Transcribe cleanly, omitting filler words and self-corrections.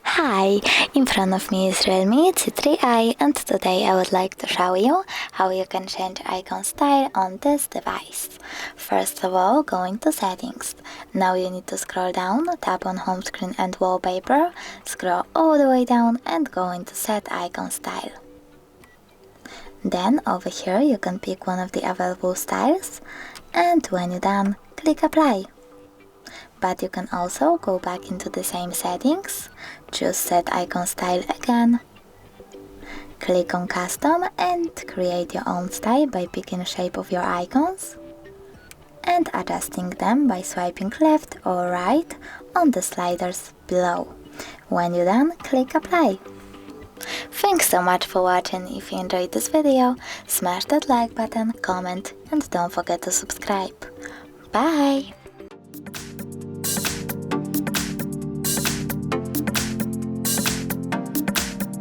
Hi, in front of me is REALME C3i, and today I would like to show you how you can change icon style on this device. First of all, go into settings. Now you need to scroll down, tap on home screen and wallpaper, scroll all the way down and go into set icon style. Then over here you can pick one of the available styles, and when you're done, click apply. But you can also go back into the same settings, choose set icon style again, click on custom and create your own style by picking the shape of your icons and adjusting them by swiping left or right on the sliders below. When you're done, click apply. Thanks so much for watching. If you enjoyed this video, smash that like button, comment and don't forget to subscribe. Bye!